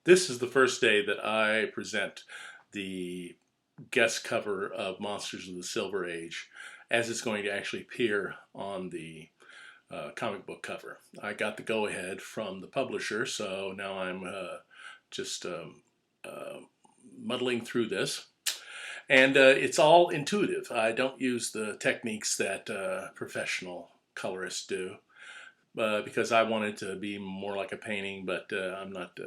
This is the first day that I present the guest cover of Monsters of the Silver Age as it's going to actually appear on the comic book cover. I got the go ahead from the publisher, so now I'm just uh, muddling through this. And it's all intuitive. I don't use the techniques that professional colorists do because I want it to be more like a painting, but I'm not,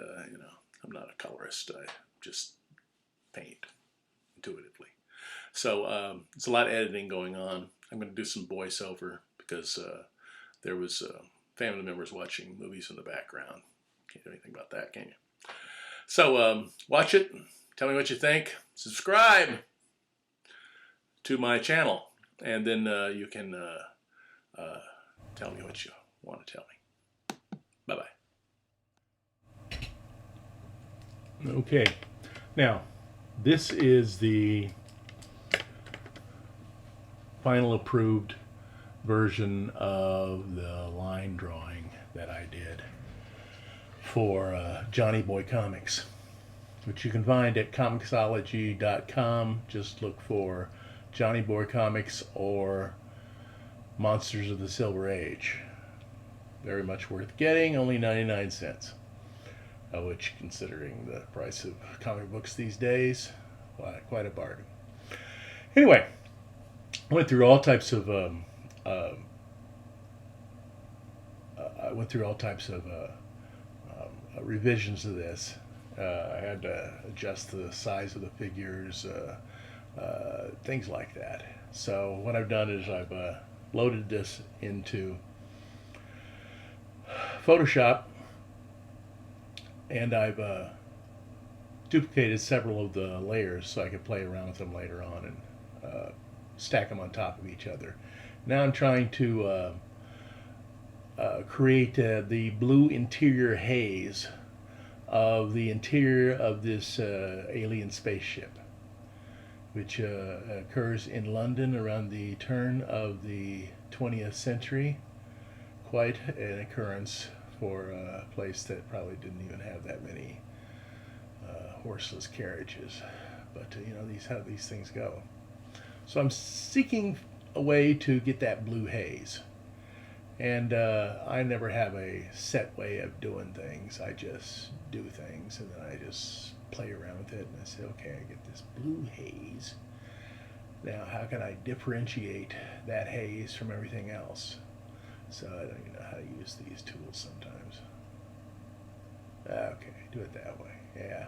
I'm not a colorist. I just paint intuitively. So there's a lot of editing going on. I'm going to do some voiceover because there was family members watching movies in the background. Can't do anything about that, can you? So watch it. Tell me what you think. Subscribe to my channel, and then you can uh, tell me what you want to tell me. Bye bye. Okay, now this is the final approved version of the line drawing that I did for Johnny Boy Comics, which you can find at Comixology.com. Just look for Johnny Boy Comics or Monsters of the Silver Age. Very much worth getting, only 99 cents. Which, considering the price of comic books these days, quite a bargain. Anyway, I went through all types of revisions of this. I had to adjust the size of the figures, things like that. So what I've done is I've loaded this into Photoshop, and I've duplicated several of the layers so I could play around with them later on and stack them on top of each other. Now I'm trying to create the blue interior haze of the interior of this alien spaceship, which occurs in London around the turn of the 20th century. Quite an occurrence for a place that probably didn't even have that many horseless carriages. But you know, how these things go. So I'm seeking a way to get that blue haze. And I never have a set way of doing things. I just do things and then I just play around with it and I say, okay, I get this blue haze. Now, how can I differentiate that haze from everything else? So I don't even know how to use these tools sometimes. Okay, do it that way. Yeah.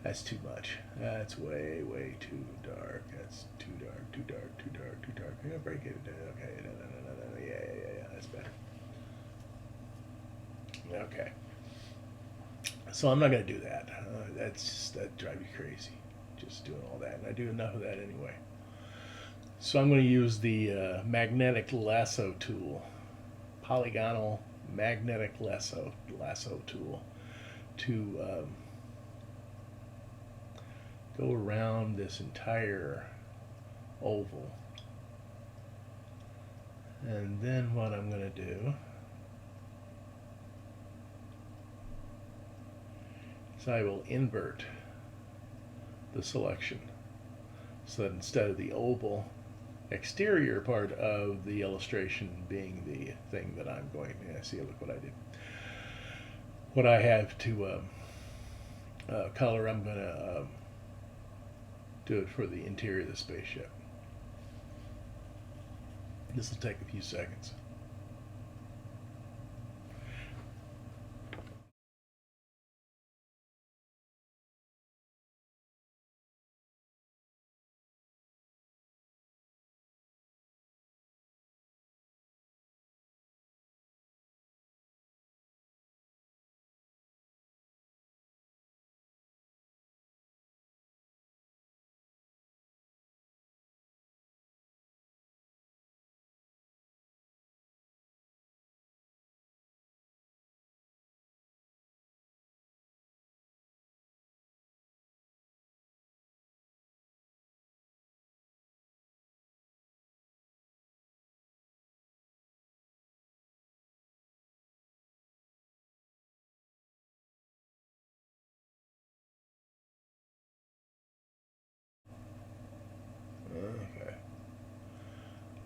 That's too much. That's way too dark. That's too dark, too dark, too dark, too dark. I'm gonna break it. Okay, no. Yeah. That's better. Okay. So I'm not gonna do that. That drives you crazy. Just doing all that, and I do enough of that anyway. So I'm going to use the magnetic lasso tool, polygonal magnetic lasso tool, to go around this entire oval. And then what I'm going to do is I will invert the selection so that instead of the oval exterior part of the illustration being the thing that I'm going to see, look what I did. What I have to color, I'm going to do it for the interior of the spaceship. This will take a few seconds.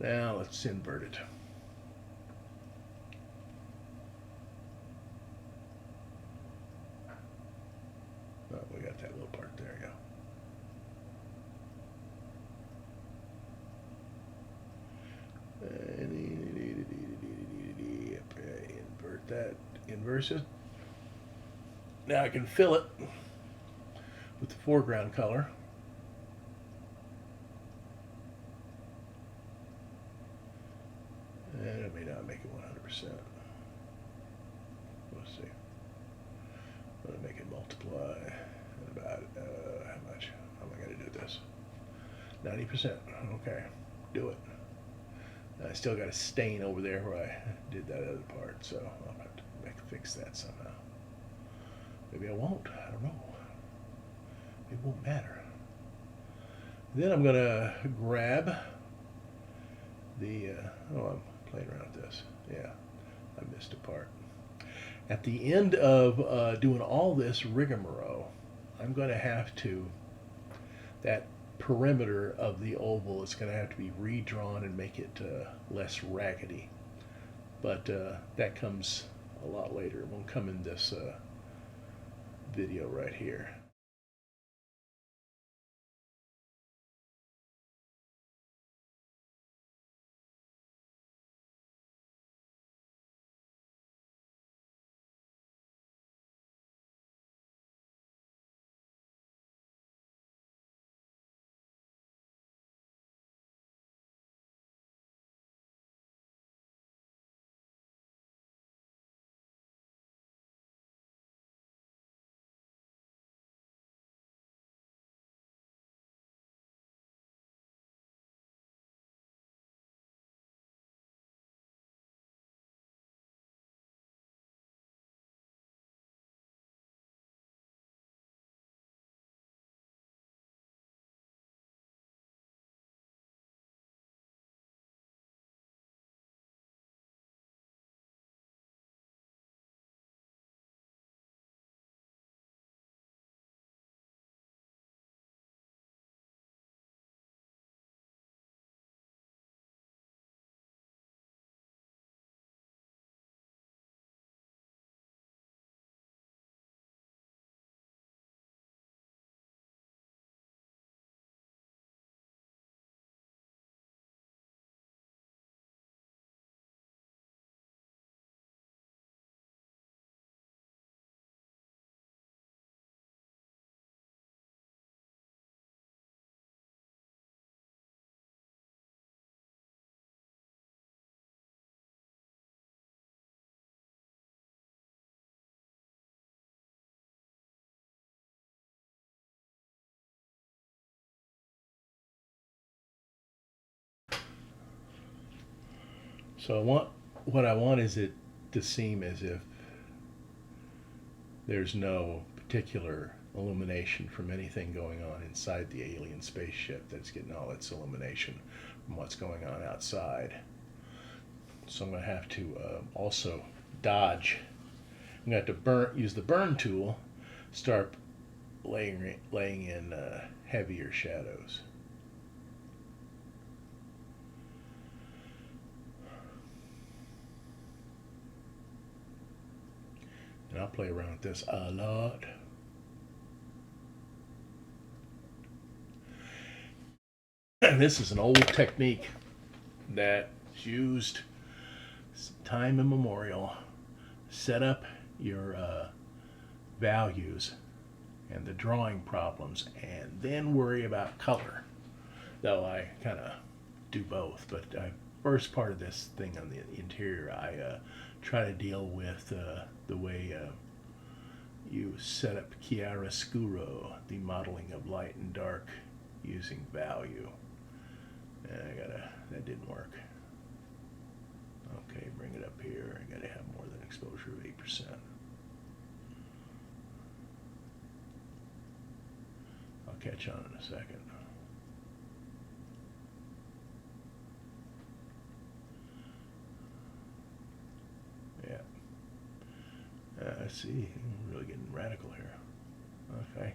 Now let's invert it. Oh, we got that little part there. Yeah. Invert that. Inverse it. Now I can fill it with the foreground color. And it may not make it 100%. Let's see. I'm going to make it multiply about, how much? How am I going to do this? 90%. Okay, do it. I still got a stain over there where I did that other part, so I'll have to fix that somehow. Maybe I won't. I don't know. It won't matter. Then I'm going to grab the, I'm playing around with this. Yeah, I missed a part. At the end of doing all this rigmarole, I'm going to have to, that perimeter of the oval is going to have to be redrawn and make it less raggedy. But that comes a lot later. It won't come in this video right here. So what I want is it to seem as if there's no particular illumination from anything going on inside the alien spaceship that's getting all its illumination from what's going on outside. So I'm going to have to also dodge. I'm going to have to use the burn tool, start laying in heavier shadows. And I'll play around with this a lot. And this is an old technique that's used time immemorial. Set up your values and the drawing problems and then worry about color. Though I kind of do both, but first part of this thing on the interior, I try to deal with the way you set up chiaroscuro, the modeling of light and dark using value. And that didn't work. Okay, bring it up here. I gotta have more than exposure of 8%. I'll catch on in a second. Yeah. Let's see, I'm really getting radical here. Okay.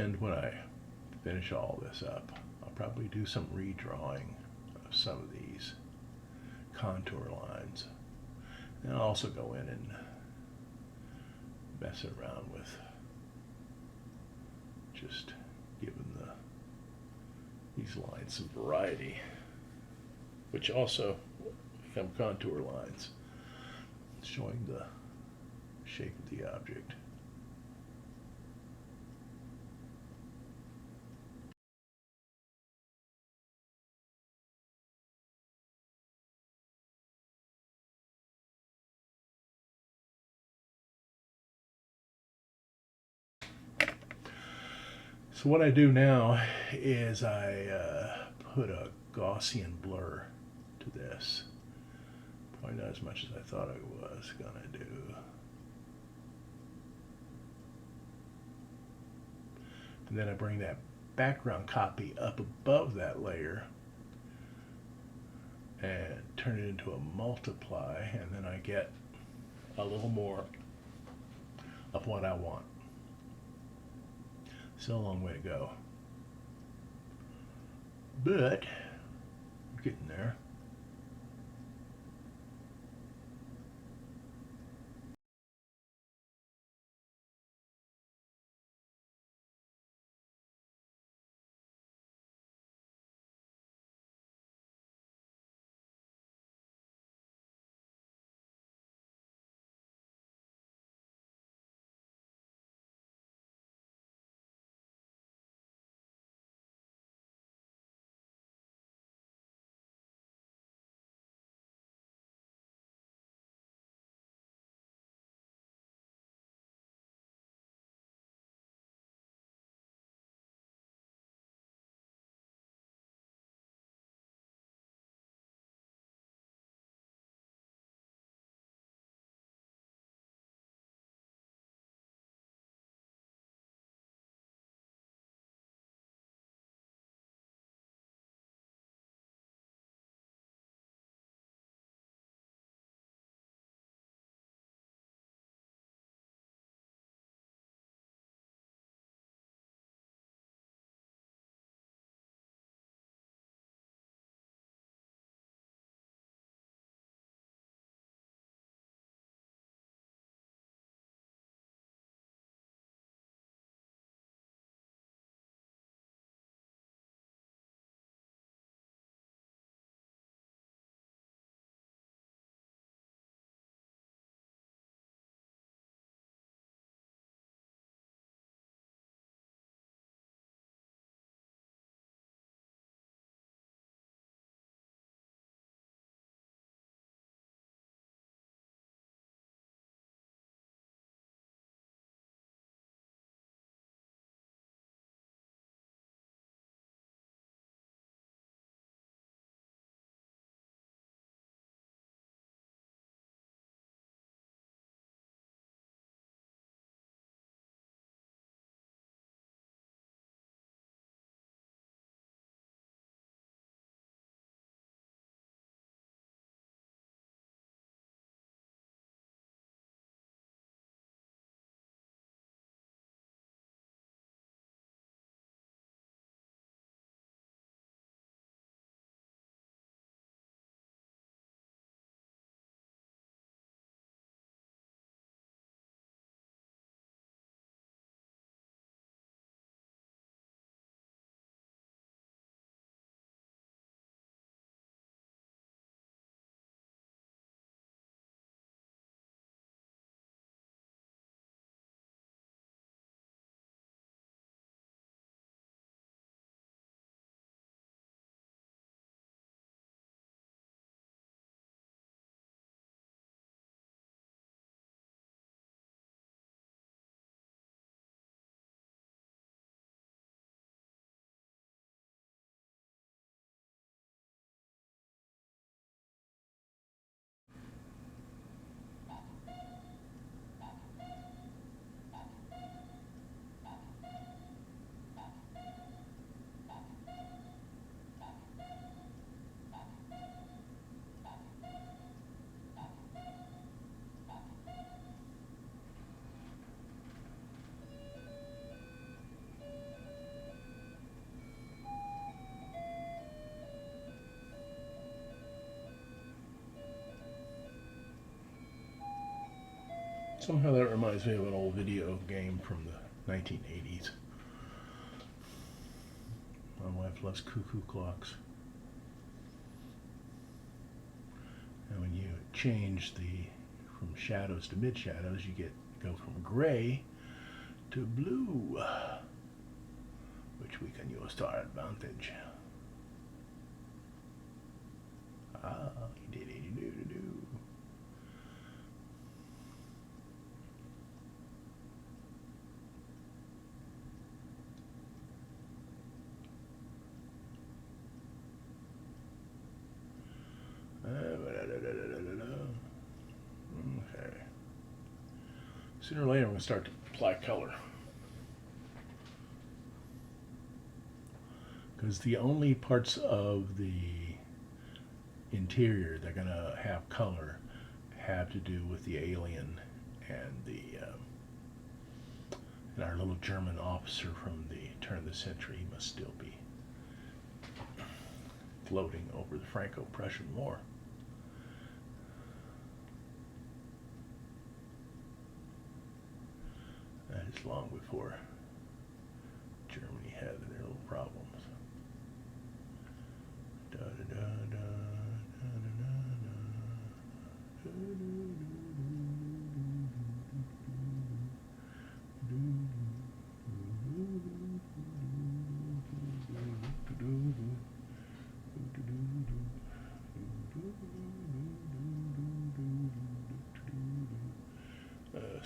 And when I finish all this up, I'll probably do some redrawing of some of these contour lines. And I'll also go in and mess around with just giving these lines some variety, which also become contour lines, showing the shape of the object. So what I do now is I put a Gaussian blur to this. Probably not as much as I thought I was gonna do. And then I bring that background copy up above that layer and turn it into a multiply, and then I get a little more of what I want. Still a long way to go, but we're getting there. Somehow that reminds me of an old video game from the 1980s. My wife loves cuckoo clocks. And when you change from shadows to mid shadows, you go from gray to blue, which we can use to our advantage. Ah, do. Okay. Sooner or later, I'm going to start to apply color. Because the only parts of the interior that are going to have color have to do with the alien and and our little German officer from the turn of the century. He must still be floating over the Franco-Prussian War. That is long before Germany had their little problems.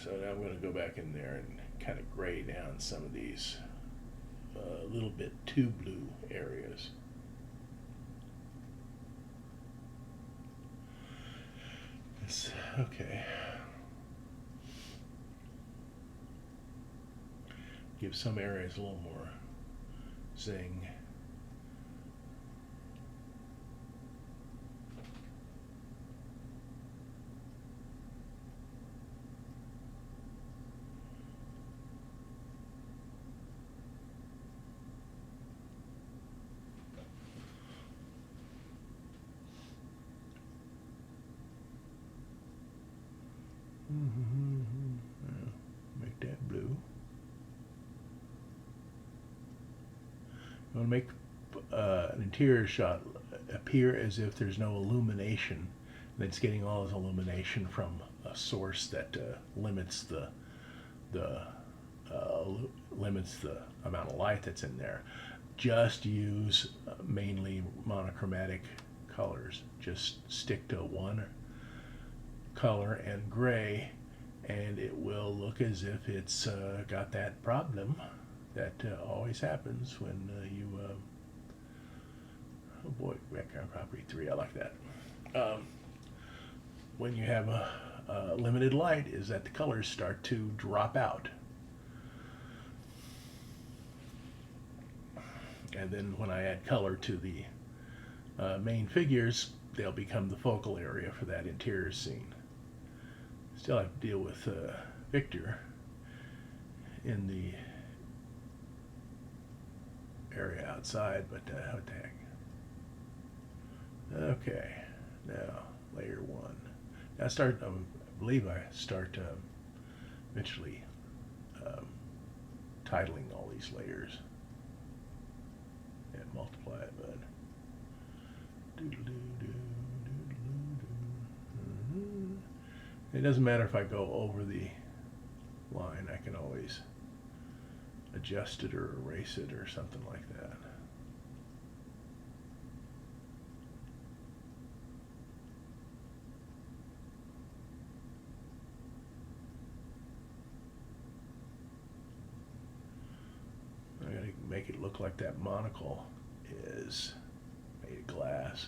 So now I'm going to go back in there and kind of gray down some of these a little bit too blue areas. Okay. Give some areas a little more zing. Make that blue. You want to make an interior shot appear as if there's no illumination, and it's getting all this illumination from a source that limits the amount of light that's in there. Just use mainly monochromatic colors. Just stick to one color and gray, and it will look as if it's got that problem that always happens when you oh boy, background property 3, I like that. When you have a limited light, is that the colors start to drop out, and then when I add color to the main figures, they'll become the focal area for that interior scene. Still have to deal with Victor in the area outside, but what the heck. Okay, now layer 1. Now I believe I start eventually titling all these layers and multiply it, but it doesn't matter if I go over the line. I can always adjust it or erase it or something like that. I gotta make it look like that monocle is made of glass.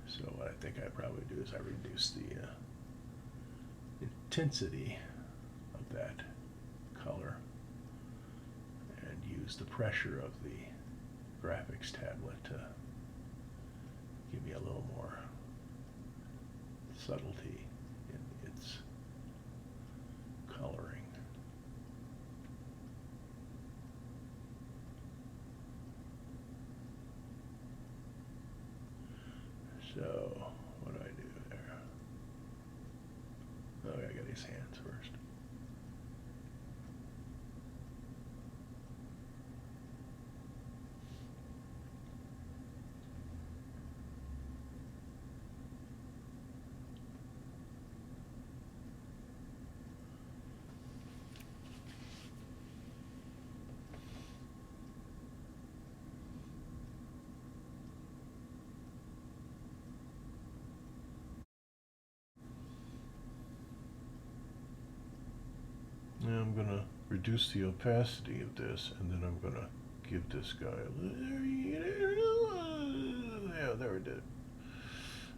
So what I think I probably do is I reduce the intensity of that color and use the pressure of the graphics tablet to give me a little more subtlety in its coloring. So, what do I do there? Oh, I got his hands first. Now I'm going to reduce the opacity of this, and then I'm going to give this guy a little... Yeah, there we did it.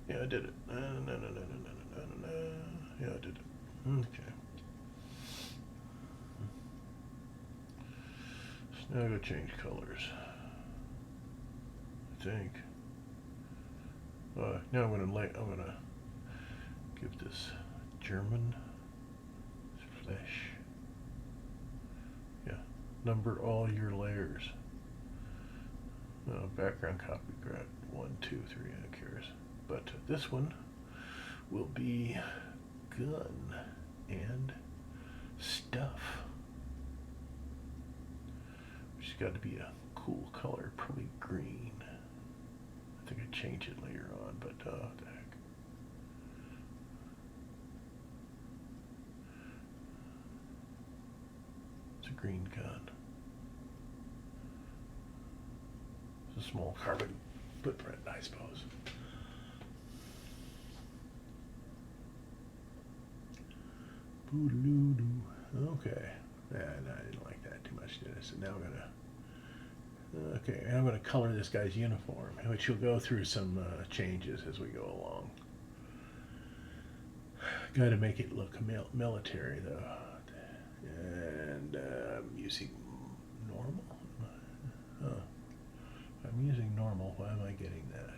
Yeah, I did it. Yeah, I did it. Okay. So now I gotta change colors. I think. Now I'm gonna give this German flesh. Yeah, number all your layers. Background copy grad 1, 2, 3. Who cares? But this one will be gun and stuff. Which has got to be a cool color, probably green. I think I change it later on, but what the heck. It's a green gun. It's a small carbon footprint, I suppose. Boo-doo-doo. Okay. No, I didn't like that too much, did I? So now I'm gonna. Okay, and I'm gonna color this guy's uniform, which will go through some changes as we go along. Got to make it look military though, and I'm using normal. Oh, I'm using normal. Why am I getting that?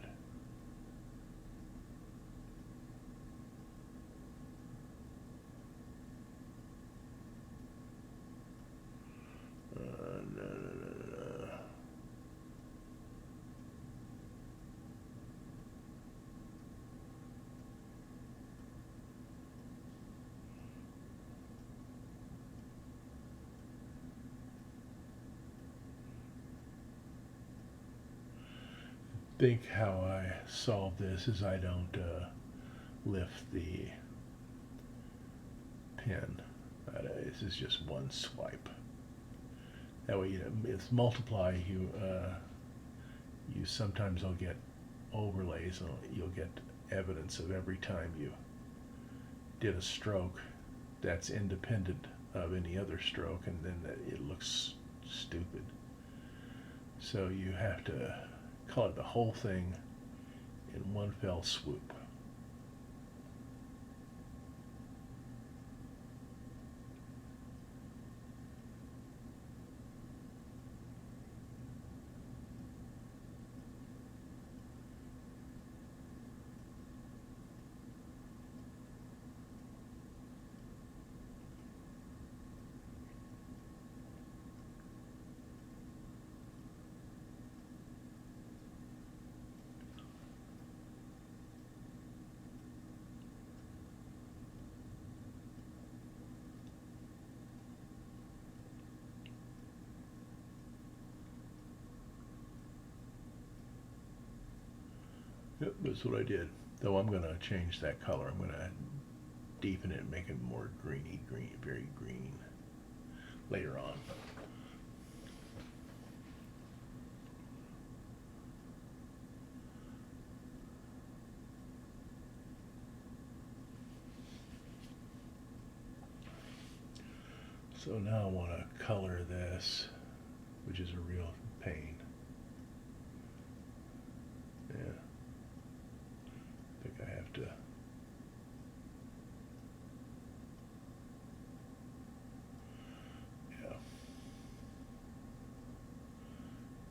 No. Think how I solve this is I don't lift the pen. This is just one swipe. That way, it's multiply. You sometimes will get overlays. You'll get evidence of every time you did a stroke that's independent of any other stroke, and then it looks stupid. So you have to color the whole thing in one fell swoop. Yep, that's what I did. Though I'm going to change that color. I'm going to deepen it and make it more greeny, very green later on. So now I want to color this, which is a real pain. Yeah. I think I have to. Yeah.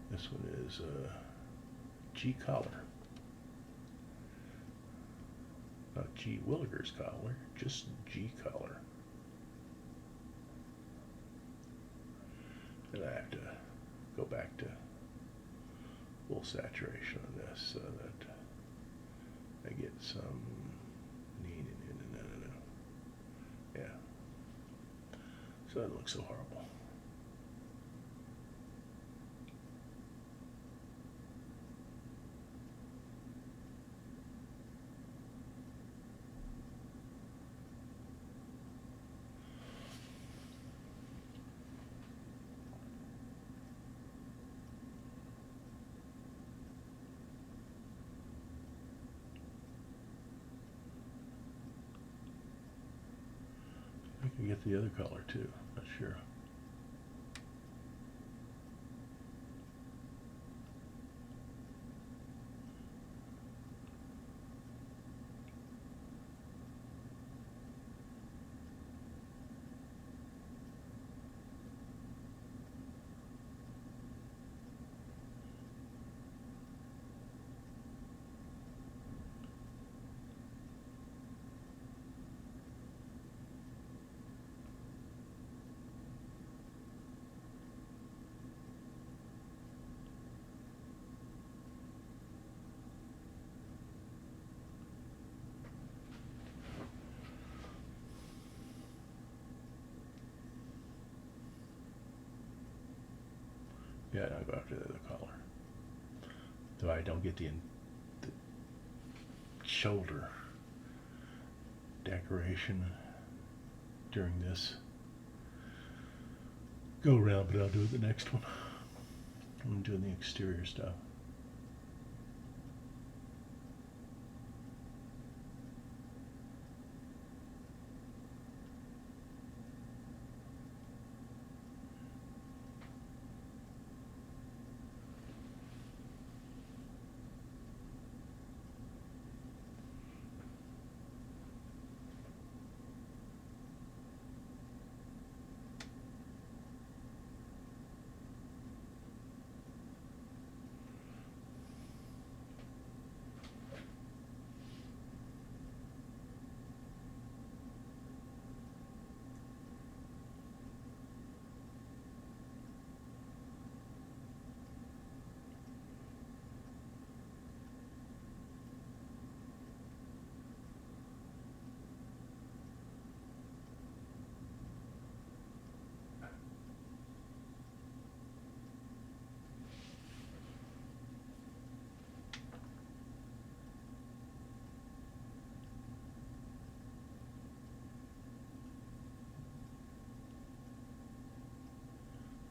This one is G color. Not G Williger's color, just G color. And I have to go back to full saturation on this so that to get some. Yeah. So that looks so horrible. I could get the other color too. Not sure. Yeah, I'll go after the other color. Though I don't get the shoulder decoration during this go around, but I'll do it the next one. I'm doing the exterior stuff.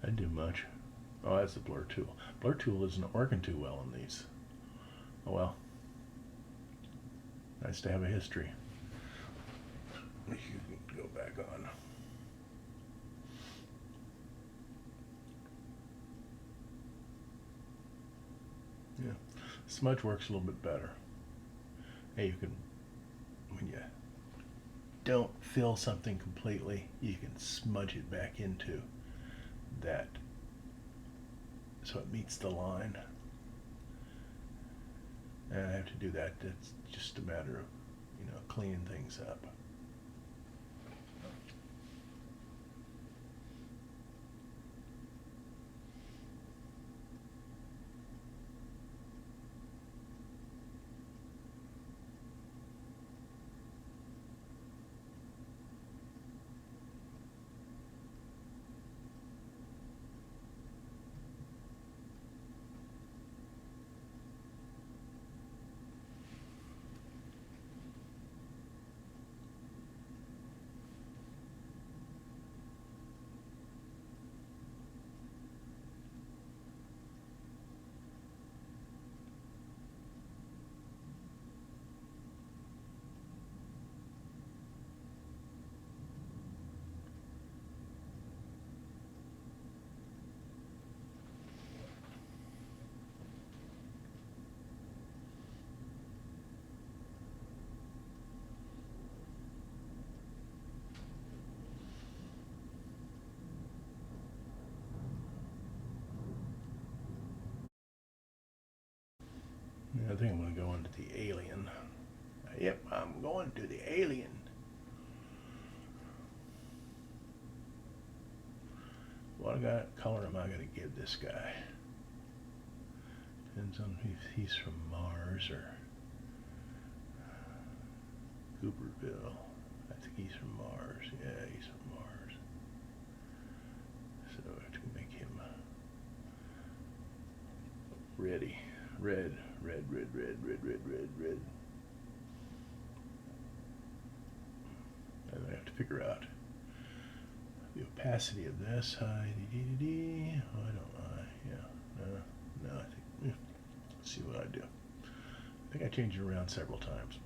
I didn't do much. Oh, that's the blur tool. Blur tool isn't working too well on these. Oh well. Nice to have a history. You can go back on. Yeah. Smudge works a little bit better. Hey, you can, when you don't fill something completely, you can smudge it back into that so it meets the line. And I have to do that. It's just a matter of, cleaning things up. I think I'm going to go into the alien. Yep, I'm going to the alien. What color am I going to give this guy? Depends on if he's from Mars or Cooperville. I think he's from Mars. Yeah, he's from Mars. So I have to make him ready. Red. And I have to figure out the opacity of this. Why don't I? Yeah. No, I think. Let's see what I do. I think I changed it around several times.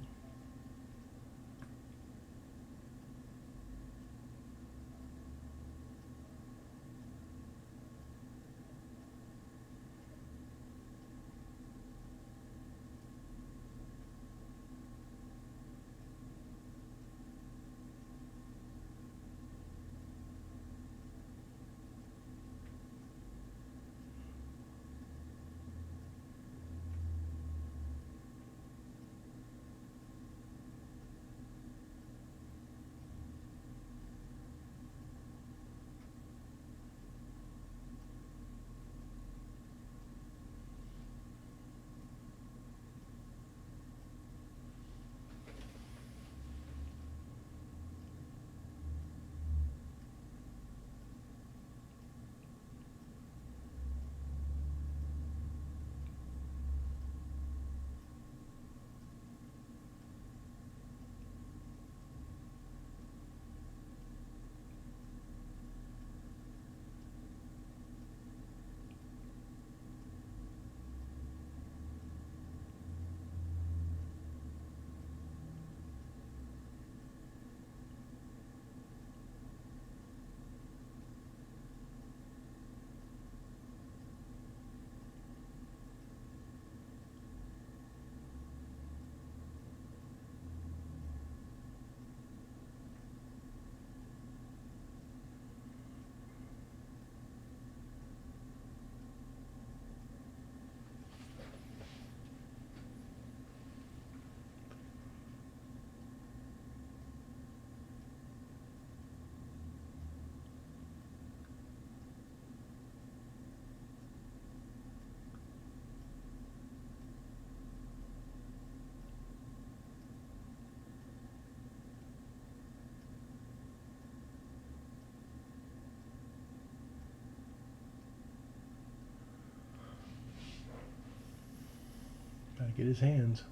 Gotta get his hands.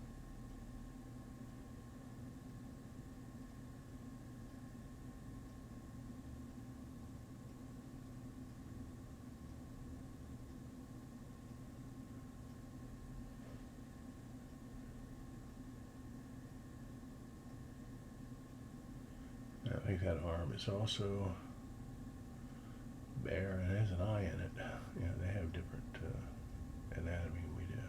I think that arm is also bare and has an eye in it. Yeah, they have different anatomy than we do.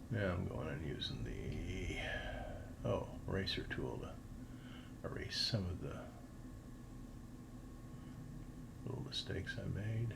Now I'm going and using the eraser tool to erase some of the little mistakes I made.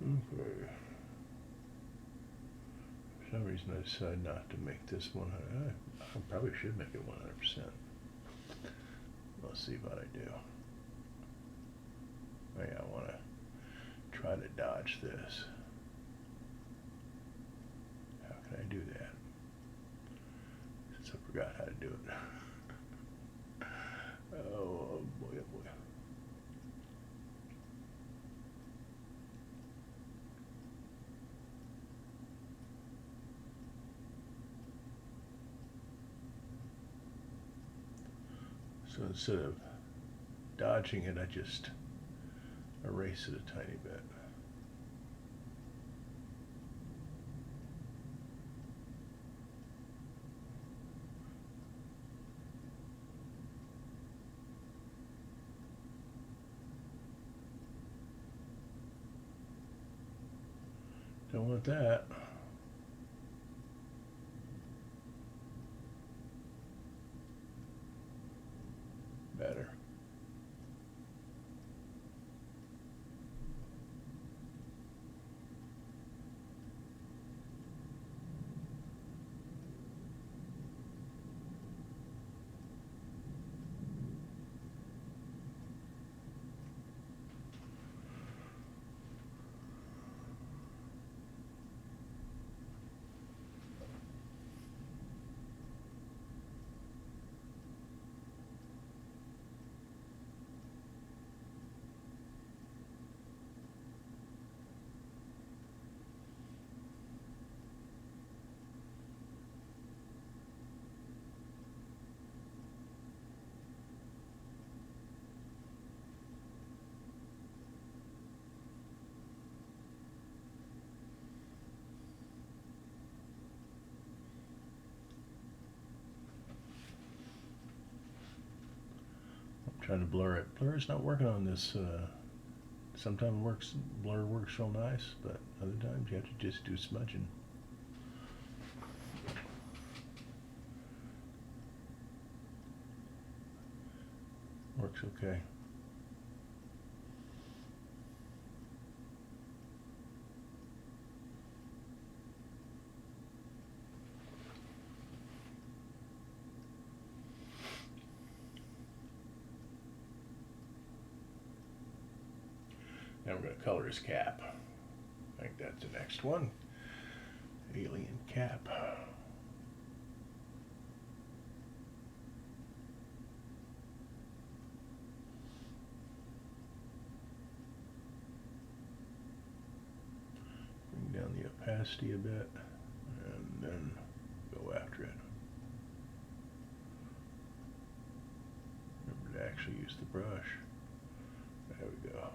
Okay. For some reason I decided not to make this 100. I probably should make it 100%. Let's see what I do. Oh yeah, I want to try to dodge this. How can I do that? Since I forgot how to do it. Oh boy, oh boy. So instead of dodging it, I just erase it a tiny bit. Don't want that. Better. Trying to blur it. Blur's not working on this. Sometimes blur works real nice, but other times you have to just do smudging. Works okay. Now we're going to color his cap. I think that's the next one. Alien cap. Bring down the opacity a bit, and then go after it. Remember to actually use the brush. There we go.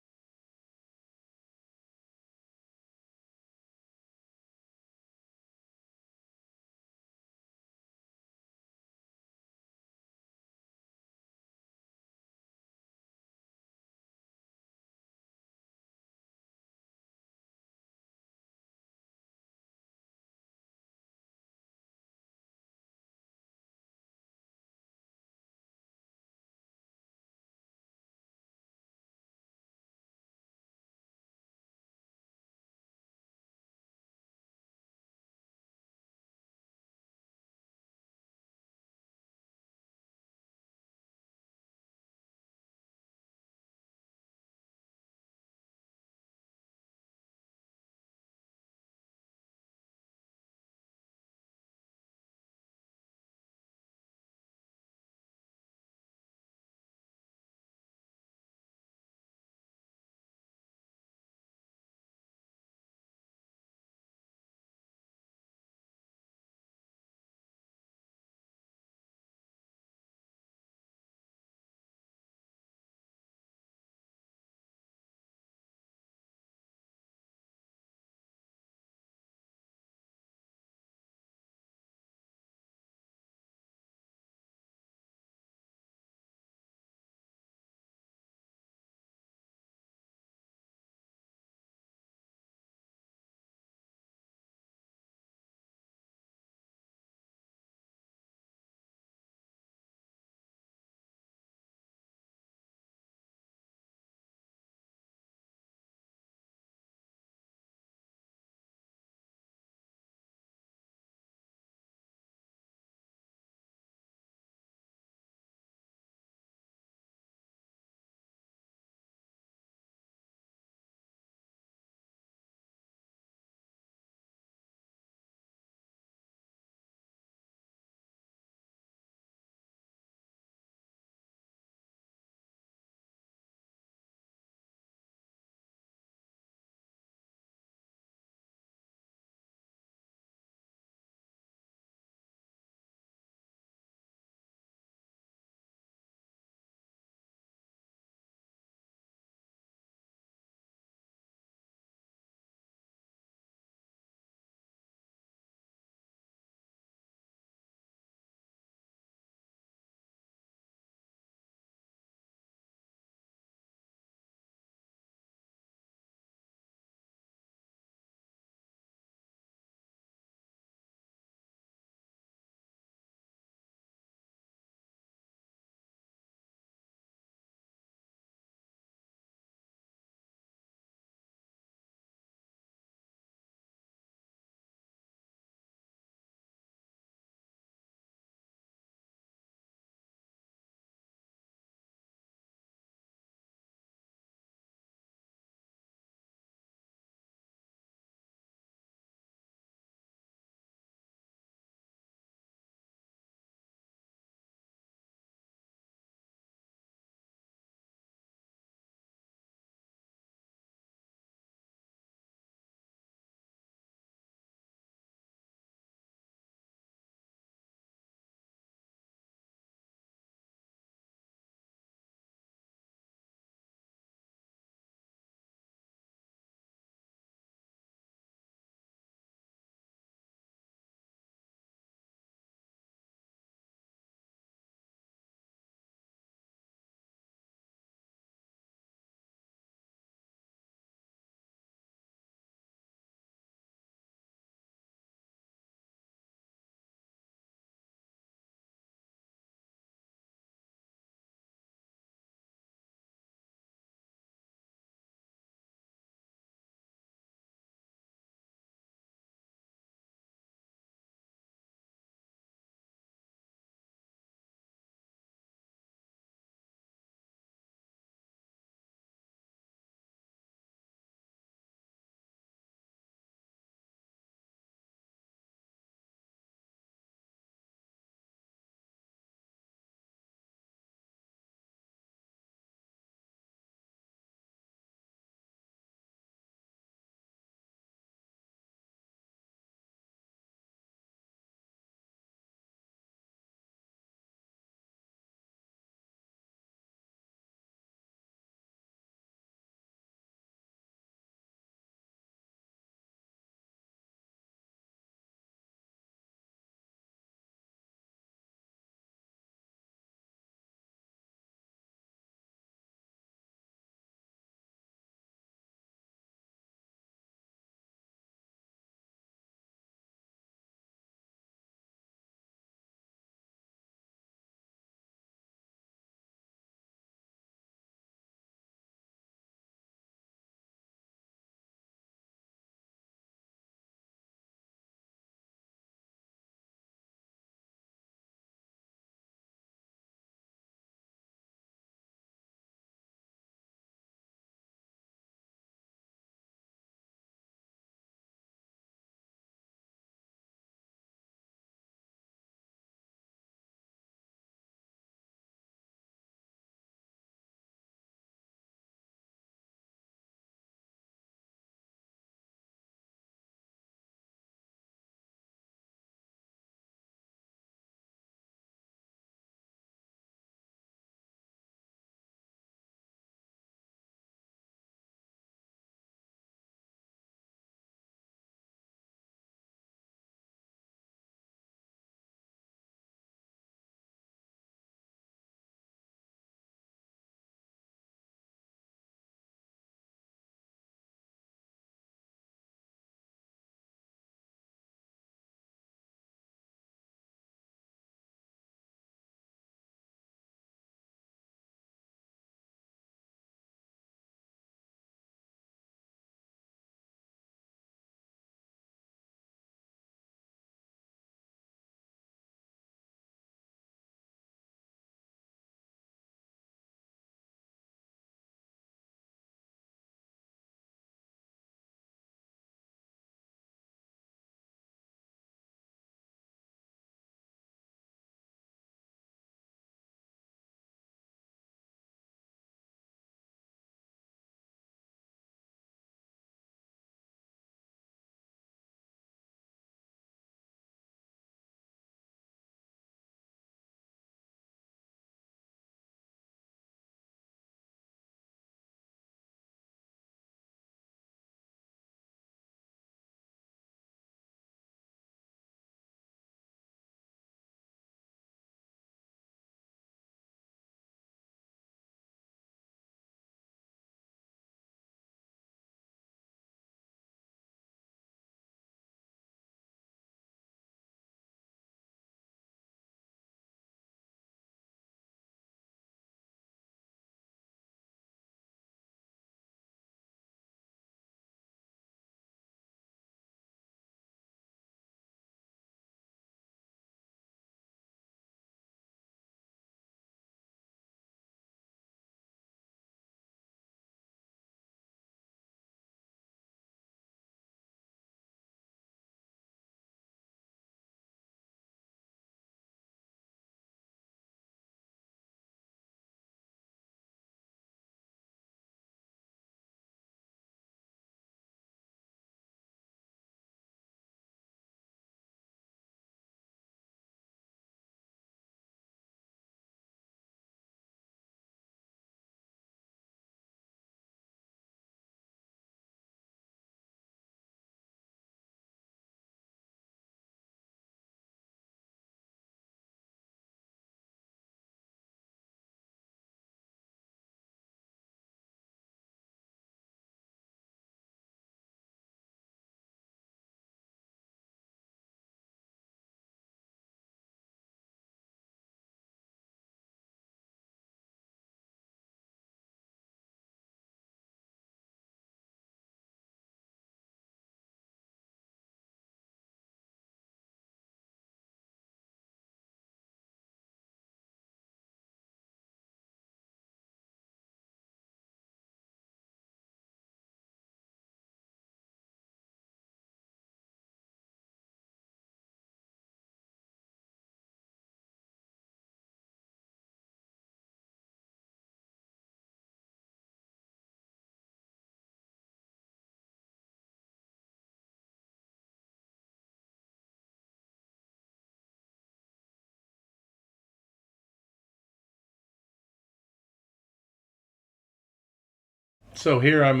So here I'm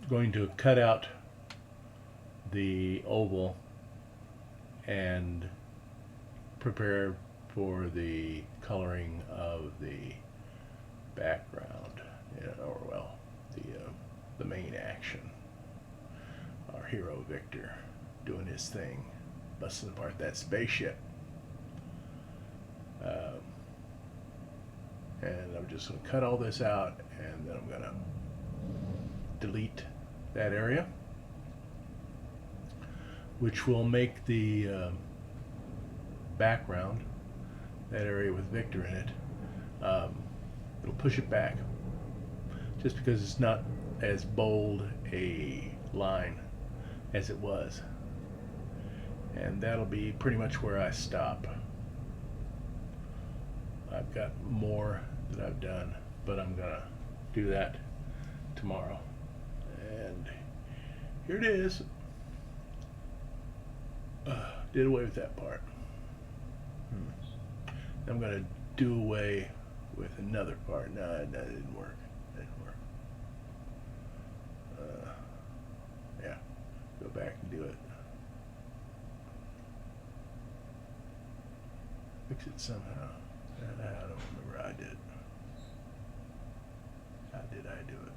going to cut out the oval and prepare for the coloring of the background, or well, the main action. Our hero Victor doing his thing, busting apart that spaceship. And I'm just going to cut all this out, and then I'm going to delete that area, which will make the background, that area with Victor in it, it'll push it back just because it's not as bold a line as it was. And that'll be pretty much where I stop. I've got more that I've done, but I'm gonna do that tomorrow. And here it is. Did away with that part. I'm gonna do away with another part. No, that didn't work. That didn't work. Yeah, go back and do it. Fix it somehow. I don't remember how I did it. How did I do it?